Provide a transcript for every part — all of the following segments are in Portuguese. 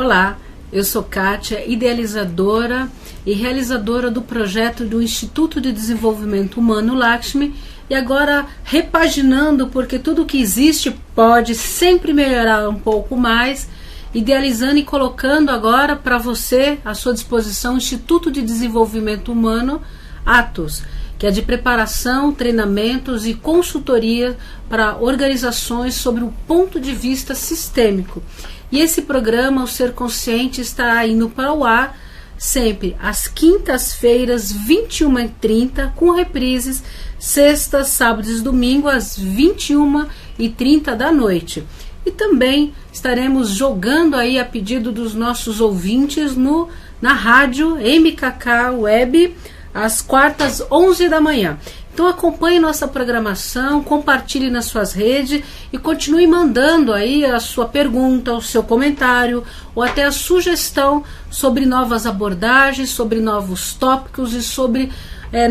Olá, eu sou Kátia, idealizadora e realizadora do projeto do Instituto de Desenvolvimento Humano Lakshmi, e agora repaginando, porque tudo que existe pode sempre melhorar um pouco mais, idealizando e colocando agora para você, à sua disposição, o Instituto de Desenvolvimento Humano Atos, que é de preparação, treinamentos e consultoria para organizações sobre o ponto de vista sistêmico. E esse programa, o Ser Consciente, está indo para o ar sempre às quintas-feiras, 21h30, com reprises sextas, sábados e domingos, às 21h30 da noite. E também estaremos jogando aí a pedido dos nossos ouvintes na rádio MKK Web, às quartas, 11 da manhã. Então acompanhe nossa programação, compartilhe nas suas redes e continue mandando aí a sua pergunta, o seu comentário ou até a sugestão sobre novas abordagens, sobre novos tópicos e sobre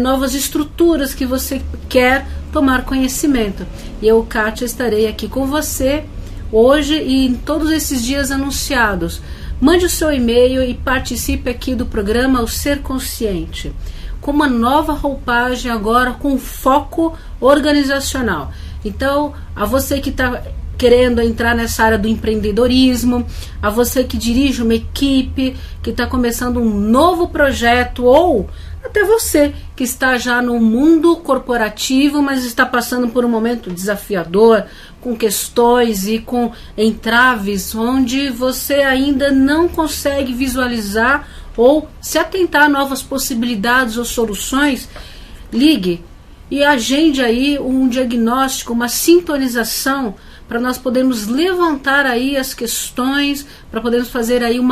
novas estruturas que você quer tomar conhecimento. E eu, Kátia, estarei aqui com você hoje e em todos esses dias anunciados. Mande o seu e-mail e participe aqui do programa O Ser Consciente, com uma nova roupagem agora com foco organizacional. Então, a você que está querendo entrar nessa área do empreendedorismo, a você que dirige uma equipe, que está começando um novo projeto, ou até você que está já no mundo corporativo, mas está passando por um momento desafiador, com questões e com entraves, onde você ainda não consegue visualizar ou se atentar a novas possibilidades ou soluções, ligue e agende aí um diagnóstico, uma sintonização, para nós podermos levantar aí as questões, para podermos fazer aí um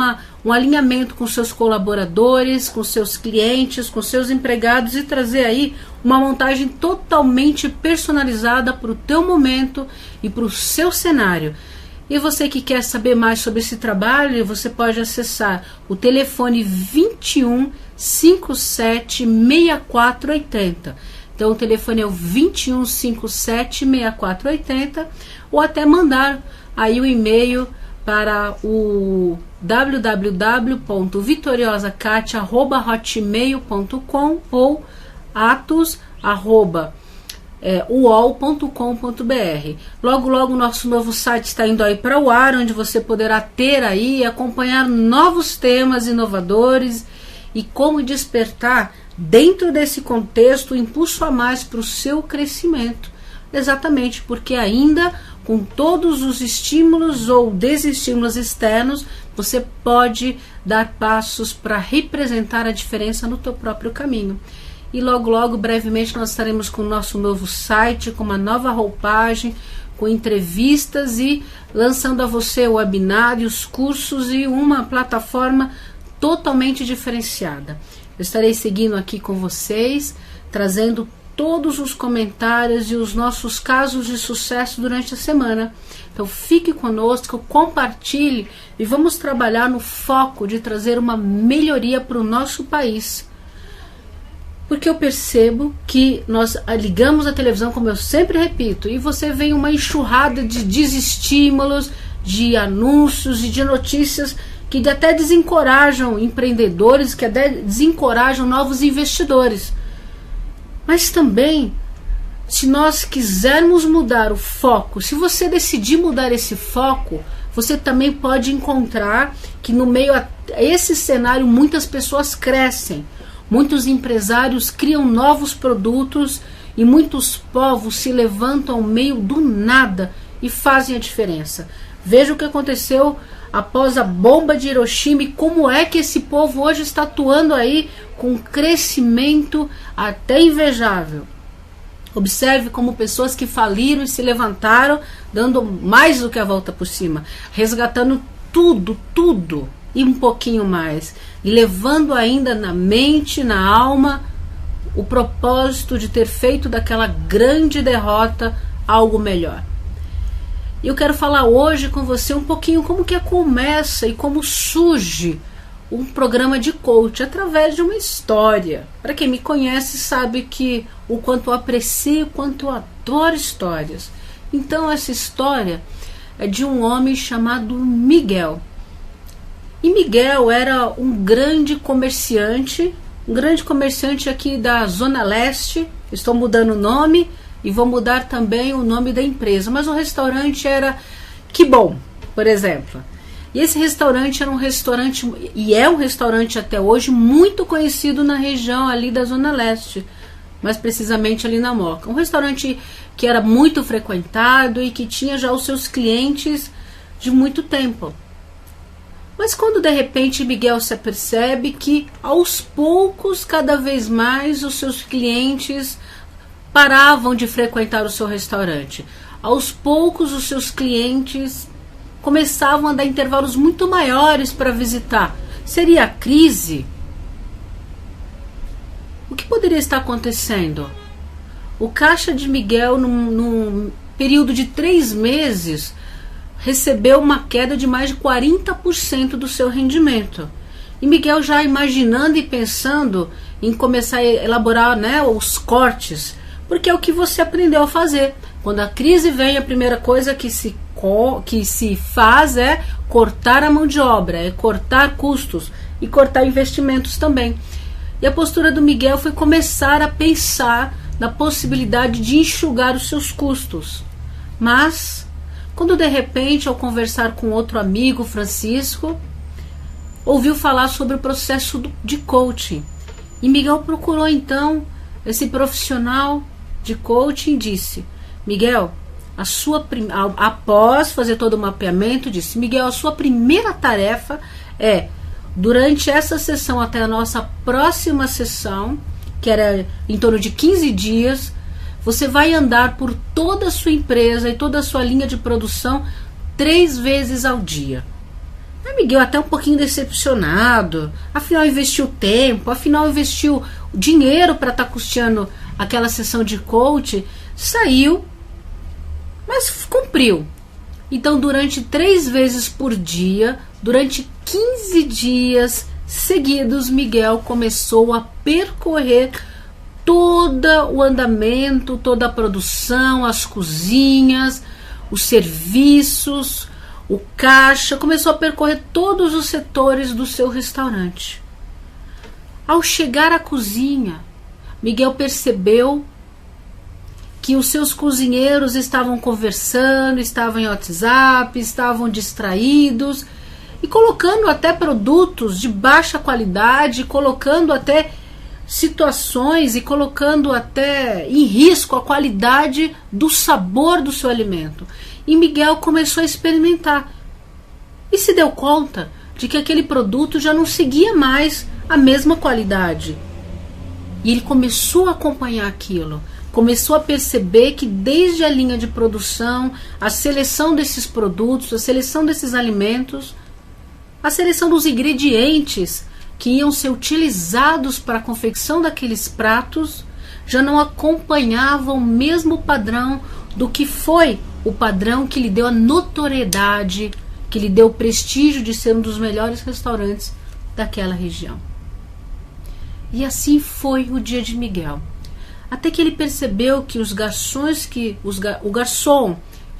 alinhamento com seus colaboradores, com seus clientes, com seus empregados e trazer aí uma montagem totalmente personalizada para o teu momento e para o seu cenário. E você que quer saber mais sobre esse trabalho, você pode acessar o telefone 21 57 6480. Então o telefone é o 21 57 6480, ou até mandar aí o e-mail para o www.vitoriosakatia@hotmail.com ou atos@uol.com.br. Logo o nosso novo site está indo aí para o ar, onde você poderá ter aí e acompanhar novos temas inovadores e como despertar dentro desse contexto um impulso a mais para o seu crescimento. Exatamente porque ainda com todos os estímulos ou desestímulos externos, você pode dar passos para representar a diferença no teu próprio caminho. E logo, brevemente, nós estaremos com o nosso novo site, com uma nova roupagem, com entrevistas e lançando a você webinários, cursos e uma plataforma totalmente diferenciada. Eu estarei seguindo aqui com vocês, trazendo todos os comentários e os nossos casos de sucesso durante a semana. Então fique conosco, compartilhe e vamos trabalhar no foco de trazer uma melhoria para o nosso país. Porque eu percebo que nós ligamos a televisão, como eu sempre repito, e você vê uma enxurrada de desestímulos, de anúncios e de notícias que até desencorajam empreendedores, que até desencorajam novos investidores. Mas também, se nós quisermos mudar o foco, se você decidir mudar esse foco, você também pode encontrar que no meio a esse cenário muitas pessoas crescem. Muitos empresários criam novos produtos e muitos povos se levantam ao meio do nada e fazem a diferença. Veja o que aconteceu após a bomba de Hiroshima e como é que esse povo hoje está atuando aí com um crescimento até invejável. Observe como pessoas que faliram e se levantaram, dando mais do que a volta por cima, resgatando tudo e um pouquinho mais, e levando ainda na mente, na alma, o propósito de ter feito daquela grande derrota algo melhor. E eu quero falar hoje com você um pouquinho como que começa e como surge um programa de coach através de uma história. Para quem me conhece sabe que o quanto eu aprecio, o quanto eu adoro histórias. Então essa história é de um homem chamado Miguel. E Miguel era um grande comerciante aqui da Zona Leste. Estou mudando o nome e vou mudar também o nome da empresa, mas o restaurante era Que Bom, por exemplo. E esse restaurante era um restaurante, e é um restaurante até hoje, muito conhecido na região ali da Zona Leste, mais precisamente ali na Moca. Um restaurante que era muito frequentado e que tinha já os seus clientes de muito tempo. Mas quando de repente Miguel se apercebe que aos poucos, cada vez mais, os seus clientes paravam de frequentar o seu restaurante. Aos poucos os seus clientes começavam a dar intervalos muito maiores para visitar. Seria a crise? O que poderia estar acontecendo? O caixa de Miguel, num período de 3 meses, recebeu uma queda de mais de 40% do seu rendimento. E Miguel, já imaginando e pensando em começar a elaborar, né, os cortes, porque é o que você aprendeu a fazer. Quando a crise vem, a primeira coisa que se faz é cortar a mão de obra, é cortar custos e cortar investimentos também. E a postura do Miguel foi começar a pensar na possibilidade de enxugar os seus custos. Mas, quando de repente, ao conversar com outro amigo, Francisco, ouviu falar sobre o processo de coaching. E Miguel procurou então esse profissional de coaching e disse: Miguel, após fazer todo o mapeamento, disse: Miguel, a sua primeira tarefa é, durante essa sessão até a nossa próxima sessão, que era em torno de 15 dias, você vai andar por toda a sua empresa e toda a sua linha de produção 3 vezes ao dia. Aí Miguel, até um pouquinho decepcionado, afinal investiu tempo, afinal investiu dinheiro para estar custeando aquela sessão de coach, saiu, mas cumpriu. Então, durante 3 vezes por dia, durante 15 dias seguidos, Miguel começou a percorrer todo o andamento, toda a produção, as cozinhas, os serviços, o caixa, começou a percorrer todos os setores do seu restaurante. Ao chegar à cozinha, Miguel percebeu que os seus cozinheiros estavam conversando, estavam em WhatsApp, estavam distraídos e colocando até produtos de baixa qualidade, colocando até situações e colocando até em risco a qualidade do sabor do seu alimento. E Miguel começou a experimentar e se deu conta de que aquele produto já não seguia mais a mesma qualidade. E ele começou a acompanhar aquilo, começou a perceber que desde a linha de produção, a seleção desses produtos, a seleção desses alimentos, a seleção dos ingredientes que iam ser utilizados para a confecção daqueles pratos, já não acompanhavam o mesmo padrão do que foi o padrão que lhe deu a notoriedade, que lhe deu o prestígio de ser um dos melhores restaurantes daquela região. E assim foi o dia de Miguel. Até que ele percebeu que os garçons, o garçom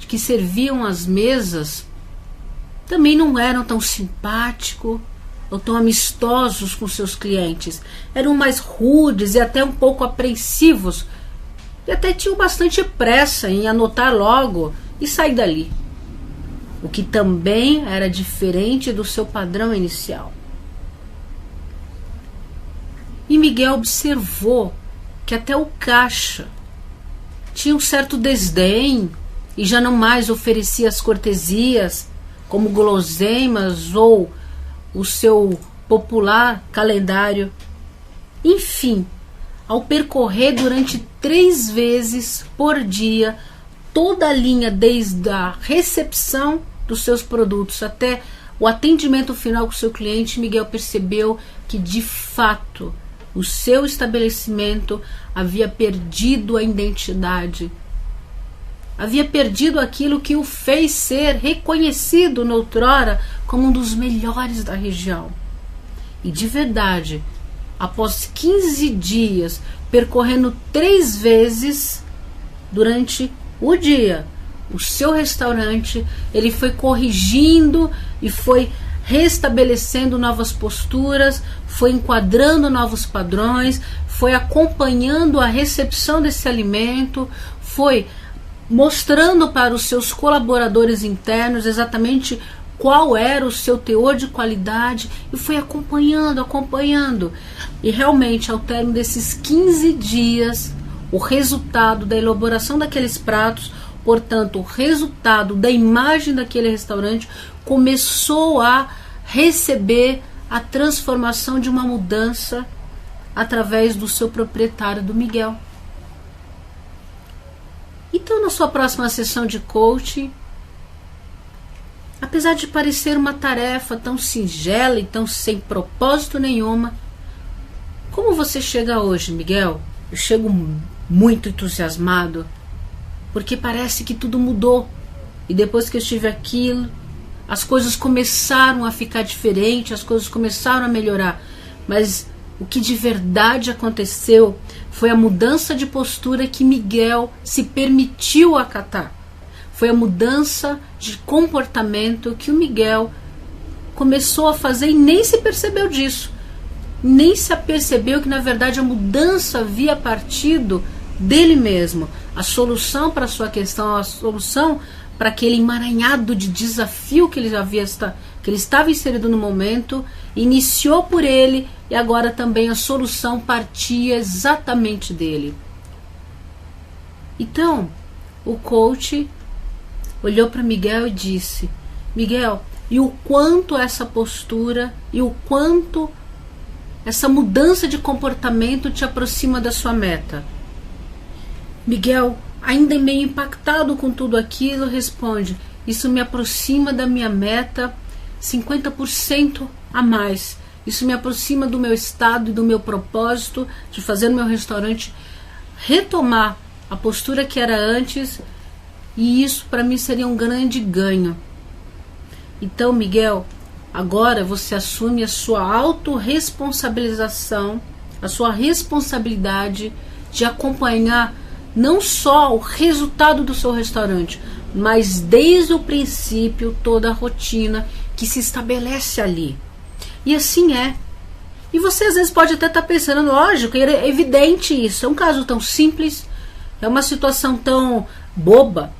que serviam as mesas também não eram tão simpáticos ou tão amistosos com seus clientes. Eram mais rudes e até um pouco apreensivos. E até tinham bastante pressa em anotar logo e sair dali. O que também era diferente do seu padrão inicial. E Miguel observou que até o caixa tinha um certo desdém e já não mais oferecia as cortesias como guloseimas ou o seu popular calendário. Enfim, ao percorrer durante 3 vezes por dia toda a linha, desde a recepção dos seus produtos até o atendimento final com o seu cliente, Miguel percebeu que de fato o seu estabelecimento havia perdido a identidade, havia perdido aquilo que o fez ser reconhecido noutrora como um dos melhores da região. E de verdade, após 15 dias, percorrendo 3 vezes durante o dia o seu restaurante, ele foi corrigindo e foi restabelecendo novas posturas, foi enquadrando novos padrões, foi acompanhando a recepção desse alimento, foi mostrando para os seus colaboradores internos exatamente qual era o seu teor de qualidade, e foi acompanhando. E realmente, ao término desses 15 dias, o resultado da elaboração daqueles pratos, portanto, o resultado da imagem daquele restaurante, começou a receber a transformação de uma mudança através do seu proprietário, do Miguel. Então, na sua próxima sessão de coaching, apesar de parecer uma tarefa tão singela e tão sem propósito nenhuma, como você chega hoje, Miguel? Eu chego muito entusiasmado, porque parece que tudo mudou. E depois que eu estive aquilo, as coisas começaram a ficar diferentes, as coisas começaram a melhorar. Mas o que de verdade aconteceu foi a mudança de postura que Miguel se permitiu acatar. Foi a mudança de comportamento que o Miguel começou a fazer e nem se percebeu disso. Nem se apercebeu que, na verdade, a mudança havia partido dele mesmo. A solução para a sua questão, a solução para aquele emaranhado de desafio que ele estava inserido no momento, iniciou por ele, e agora também a solução partia exatamente dele. Então, o coach olhou para Miguel e disse: Miguel, e o quanto essa postura e o quanto essa mudança de comportamento te aproxima da sua meta? Miguel, ainda meio impactado com tudo aquilo, responde: isso me aproxima da minha meta 50% a mais. Isso me aproxima do meu estado e do meu propósito de fazer no meu restaurante retomar a postura que era antes, e isso para mim seria um grande ganho. Então, Miguel, agora você assume a sua autorresponsabilização, a sua responsabilidade de acompanhar não só o resultado do seu restaurante, mas desde o princípio toda a rotina que se estabelece ali. E assim é. E você às vezes pode até estar pensando, lógico, é evidente isso, é um caso tão simples, é uma situação tão boba,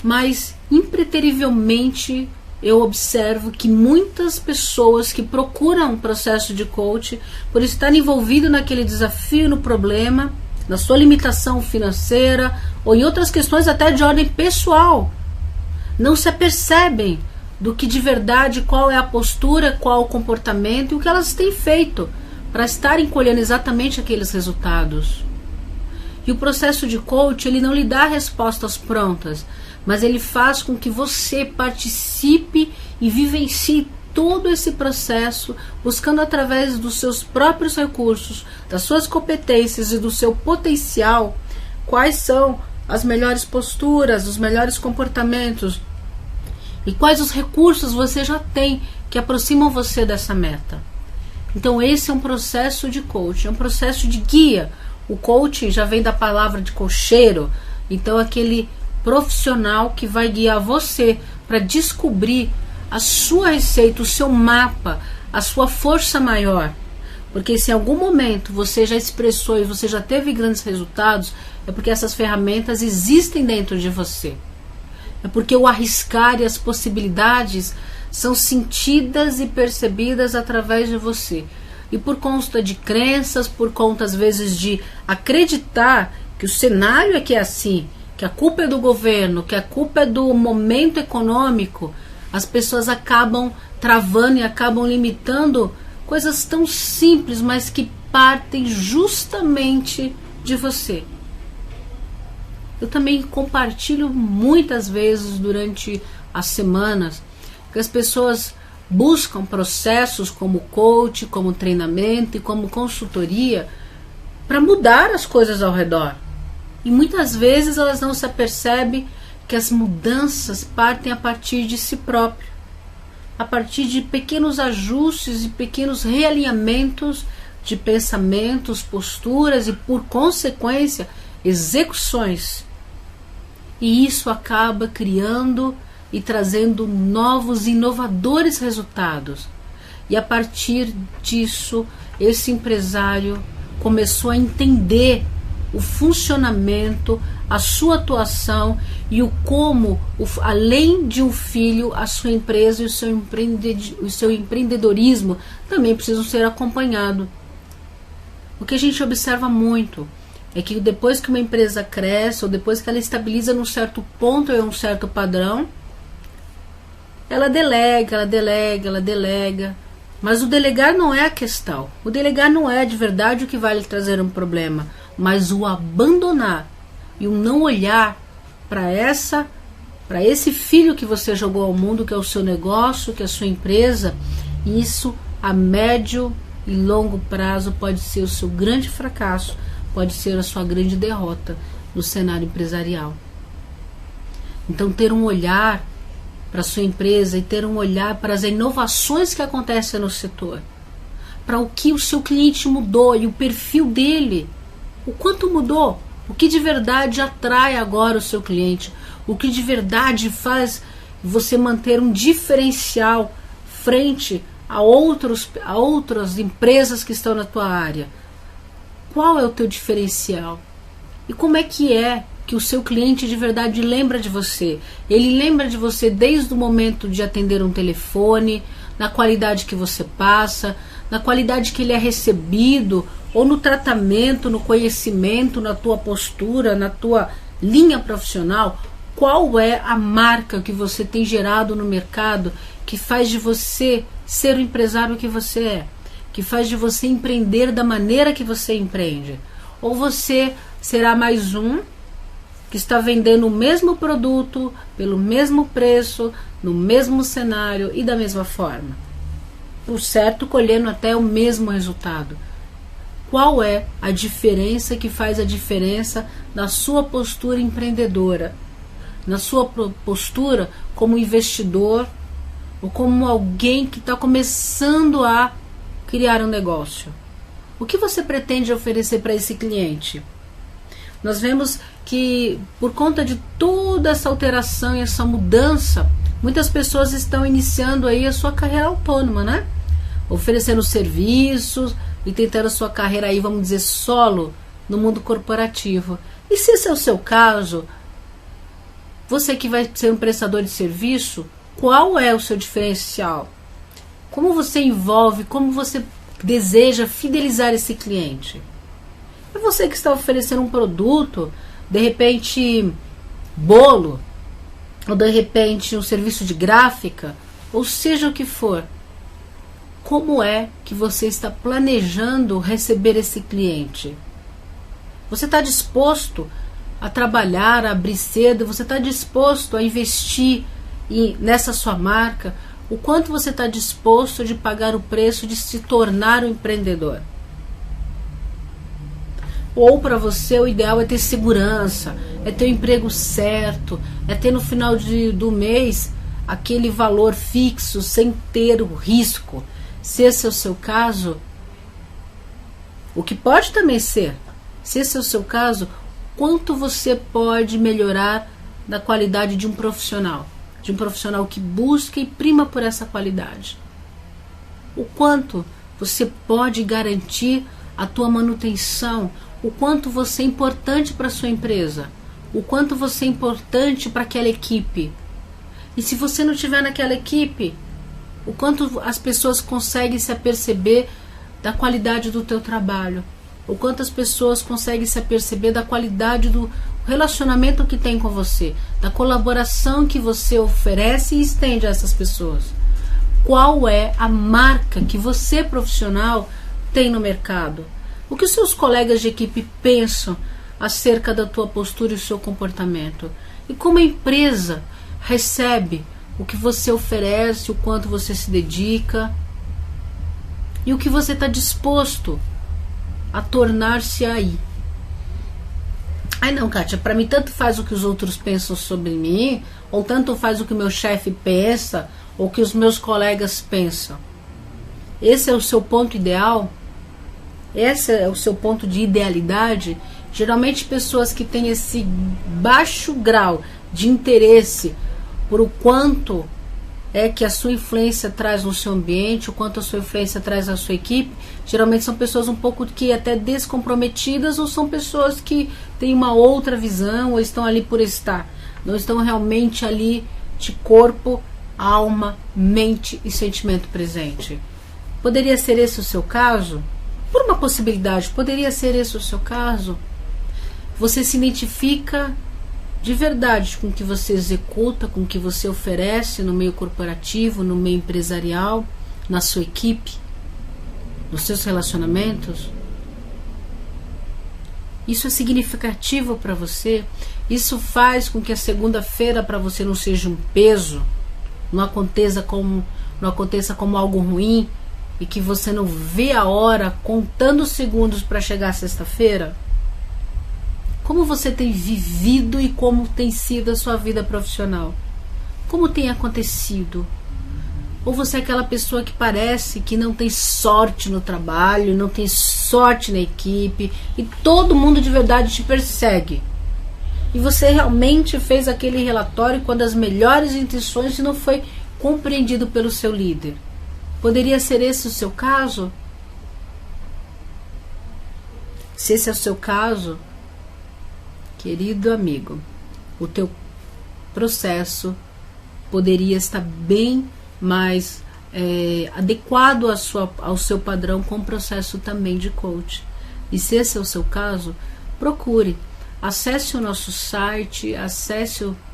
mas impreterivelmente eu observo que muitas pessoas que procuram um processo de coach, por estar envolvido naquele desafio, no problema, na sua limitação financeira ou em outras questões até de ordem pessoal, não se apercebem do que de verdade, qual é a postura, qual o comportamento e o que elas têm feito para estarem colhendo exatamente aqueles resultados. E o processo de coach, ele não lhe dá respostas prontas, mas ele faz com que você participe e vivencie todo esse processo, buscando através dos seus próprios recursos, das suas competências e do seu potencial, quais são as melhores posturas, os melhores comportamentos e quais os recursos você já tem que aproximam você dessa meta. Então esse é um processo de coaching, é um processo de guia. O coaching já vem da palavra de cocheiro, então aquele profissional que vai guiar você para descobrir a sua receita, o seu mapa, a sua força maior. Porque se em algum momento você já expressou e você já teve grandes resultados, é porque essas ferramentas existem dentro de você. É porque o arriscar e as possibilidades são sentidas e percebidas através de você. E por conta de crenças, por conta às vezes de acreditar que o cenário é que é assim, que a culpa é do governo, que a culpa é do momento econômico, as pessoas acabam travando e acabam limitando coisas tão simples, mas que partem justamente de você. Eu também compartilho muitas vezes durante as semanas que as pessoas buscam processos como coach, como treinamento e como consultoria para mudar as coisas ao redor. E muitas vezes elas não se apercebem que as mudanças partem a partir de si próprio, a partir de pequenos ajustes e pequenos realinhamentos de pensamentos, posturas e, por consequência, execuções. E isso acaba criando e trazendo novos e inovadores resultados. E a partir disso, esse empresário começou a entender o funcionamento, a sua atuação e o como, além de um filho, a sua empresa e o seu empreendedorismo também precisam ser acompanhados. O que a gente observa muito é que depois que uma empresa cresce, ou depois que ela estabiliza num certo ponto ou um certo padrão, ela delega, mas o delegar não é a questão. O delegar não é de verdade o que vai lhe trazer um problema, mas o abandonar e o não olhar para esse filho que você jogou ao mundo, que é o seu negócio, que é a sua empresa, isso a médio e longo prazo pode ser o seu grande fracasso, pode ser a sua grande derrota no cenário empresarial. Então, ter um olhar para a sua empresa e ter um olhar para as inovações que acontecem no setor, para o que o seu cliente mudou e o perfil dele, o quanto mudou, o que de verdade atrai agora o seu cliente, o que de verdade faz você manter um diferencial frente a outras empresas que estão na tua área. Qual é o teu diferencial? E como é que o seu cliente de verdade lembra de você? Ele lembra de você desde o momento de atender um telefone, na qualidade que você passa, na qualidade que ele é recebido, ou no tratamento, no conhecimento, na tua postura, na tua linha profissional. Qual é a marca que você tem gerado no mercado que faz de você ser o empresário que você é? Que faz de você empreender da maneira que você empreende? Ou você será mais um que está vendendo o mesmo produto, pelo mesmo preço, no mesmo cenário e da mesma forma? Por certo, colhendo até o mesmo resultado. Qual é a diferença que faz a diferença na sua postura empreendedora? Na sua postura como investidor ou como alguém que está começando a criar um negócio? O que você pretende oferecer para esse cliente? Nós vemos que por conta de toda essa alteração e essa mudança, muitas pessoas estão iniciando aí a sua carreira autônoma, né? Oferecendo serviços e tentando a sua carreira aí, vamos dizer, solo no mundo corporativo. E se esse é o seu caso, você que vai ser um prestador de serviço, qual é o seu diferencial? Como você envolve, como você deseja fidelizar esse cliente? É você que está oferecendo um produto, de repente bolo, ou de repente um serviço de gráfica, ou seja o que for. Como é que você está planejando receber esse cliente? Você está disposto a trabalhar, a abrir cedo? Você está disposto a investir nessa sua marca? O quanto você está disposto de pagar o preço de se tornar um empreendedor? Ou para você o ideal é ter segurança, é ter o emprego certo, é ter no final do mês aquele valor fixo sem ter o risco. Se esse é o seu caso, o que pode também ser, se esse é o seu caso, quanto você pode melhorar da qualidade de um profissional que busca e prima por essa qualidade? O quanto você pode garantir a tua manutenção, o quanto você é importante para a sua empresa, o quanto você é importante para aquela equipe. E se você não estiver naquela equipe, o quanto as pessoas conseguem se aperceber da qualidade do teu trabalho, o quanto as pessoas conseguem se aperceber da qualidade do relacionamento que tem com você, da colaboração que você oferece e estende a essas pessoas. Qual é a marca que você, profissional, tem no mercado? O que os seus colegas de equipe pensam acerca da tua postura e o seu comportamento? E como a empresa recebe o que você oferece, o quanto você se dedica e o que você está disposto a tornar-se aí? Ai não, Kátia, para mim tanto faz o que os outros pensam sobre mim, ou tanto faz o que o meu chefe pensa, ou o que os meus colegas pensam. Esse é o seu ponto ideal? Esse é o seu ponto de idealidade? Geralmente pessoas que têm esse baixo grau de interesse por o quanto é que a sua influência traz no seu ambiente, o quanto a sua influência traz na sua equipe. Geralmente são pessoas um pouco que até descomprometidas, ou são pessoas que têm uma outra visão, ou estão ali por estar, não estão realmente ali de corpo, alma, mente e sentimento presente. Poderia ser esse o seu caso? Por uma possibilidade, poderia ser esse o seu caso? Você se identifica de verdade com o que você executa, com o que você oferece no meio corporativo, no meio empresarial, na sua equipe, nos seus relacionamentos? Isso é significativo para você? Isso faz com que a segunda-feira para você não seja um peso, não aconteça como algo ruim, e que você não vê a hora contando os segundos para chegar sexta-feira? Como você tem vivido e como tem sido a sua vida profissional? Como tem acontecido? Ou você é aquela pessoa que parece que não tem sorte no trabalho, não tem sorte na equipe, e todo mundo de verdade te persegue? E você realmente fez aquele relatório com as melhores intenções e não foi compreendido pelo seu líder? Poderia ser esse o seu caso? Se esse é o seu caso, querido amigo, o teu processo poderia estar bem mais adequado ao seu padrão, com o processo também de coach. E se esse é o seu caso, procure, acesse o nosso site,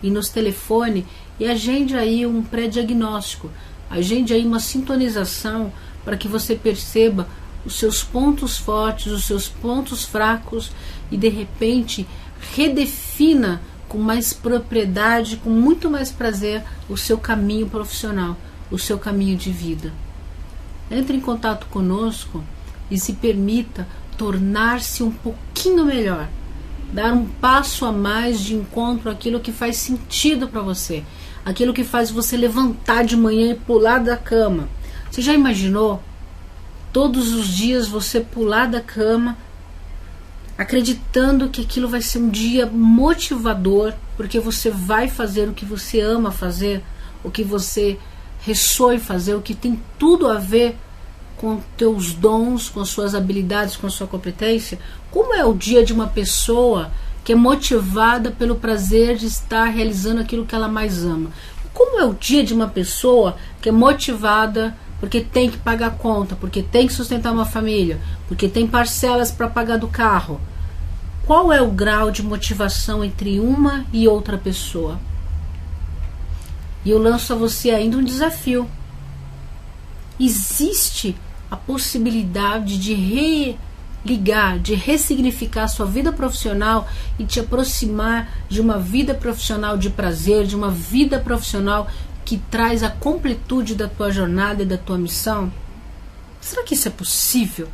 e nos telefone e agende aí um pré-diagnóstico, agende aí uma sintonização para que você perceba os seus pontos fortes, os seus pontos fracos, e de repente redefina com mais propriedade, com muito mais prazer, o seu caminho profissional, o seu caminho de vida. Entre em contato conosco e se permita tornar-se um pouquinho melhor, dar um passo a mais de encontro àquilo que faz sentido para você, aquilo que faz você levantar de manhã e pular da cama. Você já imaginou todos os dias você pular da cama acreditando que aquilo vai ser um dia motivador, porque você vai fazer o que você ama fazer, o que você ressoa em fazer, o que tem tudo a ver com teus dons, com as suas habilidades, com a sua competência? Como é o dia de uma pessoa que é motivada pelo prazer de estar realizando aquilo que ela mais ama? Como é o dia de uma pessoa que é motivada porque tem que pagar conta, porque tem que sustentar uma família, porque tem parcelas para pagar do carro? Qual é o grau de motivação entre uma e outra pessoa? E eu lanço a você ainda um desafio. Existe a possibilidade de religar, de ressignificar a sua vida profissional e te aproximar de uma vida profissional de prazer, de uma vida profissional que traz a completude da tua jornada e da tua missão? Será que isso é possível?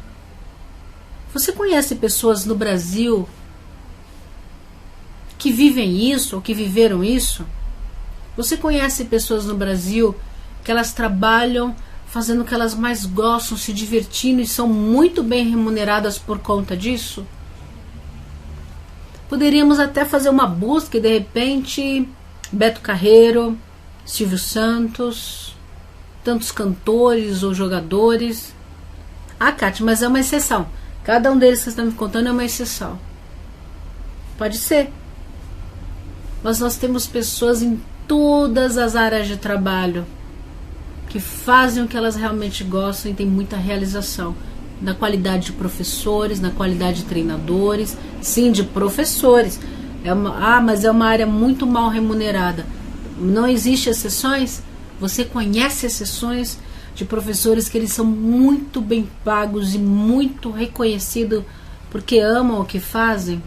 Você conhece pessoas no Brasil que vivem isso ou que viveram isso? Você conhece pessoas no Brasil que elas trabalham fazendo o que elas mais gostam, se divertindo, e são muito bem remuneradas por conta disso? Poderíamos até fazer uma busca e de repente Beto Carreiro, Silvio Santos, tantos cantores ou jogadores. Ah, Kátia, mas é uma exceção. Cada um deles que você está me contando é uma exceção. Pode ser. Mas nós temos pessoas em todas as áreas de trabalho que fazem o que elas realmente gostam e têm muita realização. Na qualidade de professores, na qualidade de treinadores, sim, de professores. Mas é uma área muito mal remunerada. Não existe exceções? Você conhece exceções de professores que eles são muito bem pagos e muito reconhecidos porque amam o que fazem?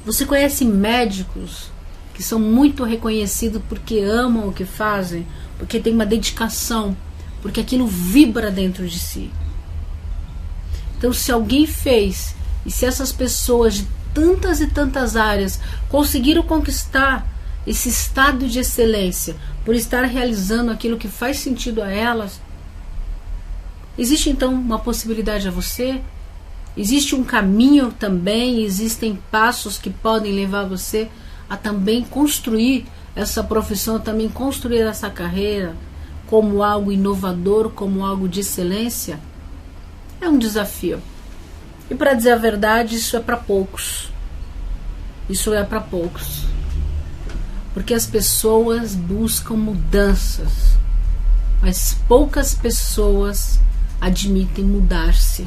Você conhece médicos que são muito reconhecidos porque amam o que fazem, porque tem uma dedicação, porque aquilo vibra dentro de si? Então, se alguém fez, e se essas pessoas de tantas e tantas áreas conseguiram conquistar esse estado de excelência por estar realizando aquilo que faz sentido a elas, existe então uma possibilidade a você? Existe um caminho também, existem passos que podem levar você a também construir essa profissão, também construir essa carreira como algo inovador, como algo de excelência, é um desafio. E para dizer a verdade, isso é para poucos. Isso é para poucos. Porque as pessoas buscam mudanças, mas poucas pessoas admitem mudar-se.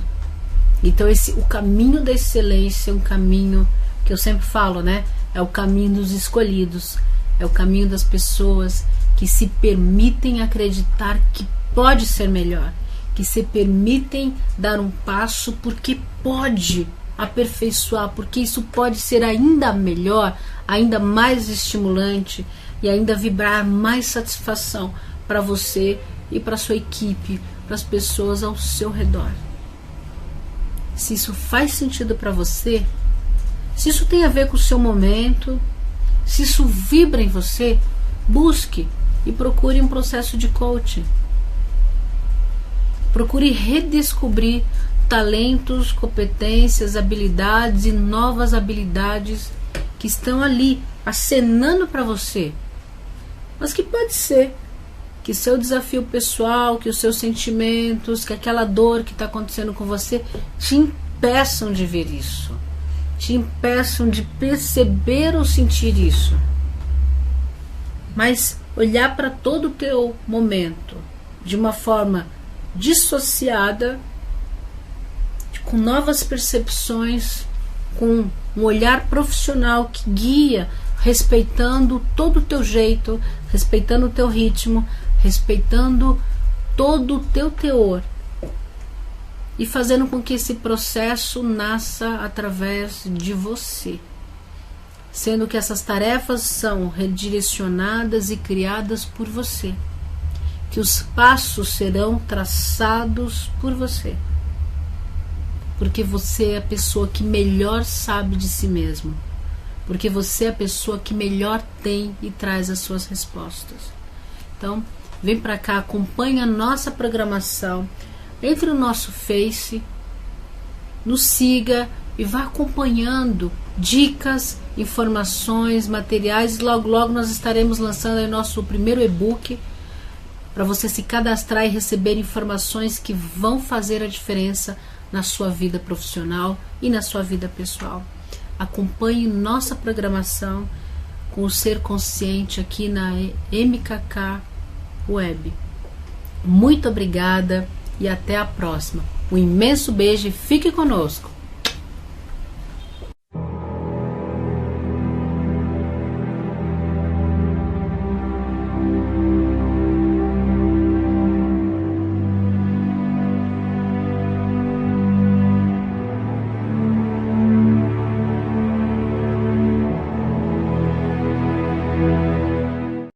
Então o caminho da excelência é um caminho que eu sempre falo, né? É o caminho dos escolhidos, é o caminho das pessoas que se permitem acreditar que pode ser melhor, que se permitem dar um passo porque pode aperfeiçoar, porque isso pode ser ainda melhor, ainda mais estimulante e ainda vibrar mais satisfação para você e para sua equipe, para as pessoas ao seu redor. Se isso faz sentido para você, se isso tem a ver com o seu momento, se isso vibra em você, busque e procure um processo de coaching. Procure redescobrir talentos, competências, habilidades e novas habilidades que estão ali acenando para você. Mas que pode ser que seu desafio pessoal, que os seus sentimentos, que aquela dor que está acontecendo com você te impeçam de ver isso, te impeçam de perceber ou sentir isso. Mas olhar para todo o teu momento de uma forma dissociada, com novas percepções, com um olhar profissional que guia, respeitando todo o teu jeito, respeitando o teu ritmo, respeitando todo o teu teor e fazendo com que esse processo nasça através de você, sendo que essas tarefas são redirecionadas e criadas por você, que os passos serão traçados por você, porque você é a pessoa que melhor sabe de si mesmo, porque você é a pessoa que melhor tem e traz as suas respostas. Então, vem para cá, acompanha a nossa programação, entre no nosso Face, nos siga e vá acompanhando dicas, informações, materiais. Logo, logo nós estaremos lançando aí nosso primeiro e-book para você se cadastrar e receber informações que vão fazer a diferença na sua vida profissional e na sua vida pessoal. Acompanhe nossa programação com o Ser Consciente aqui na MKK Web. Muito obrigada e até a próxima. Um imenso beijo e fique conosco.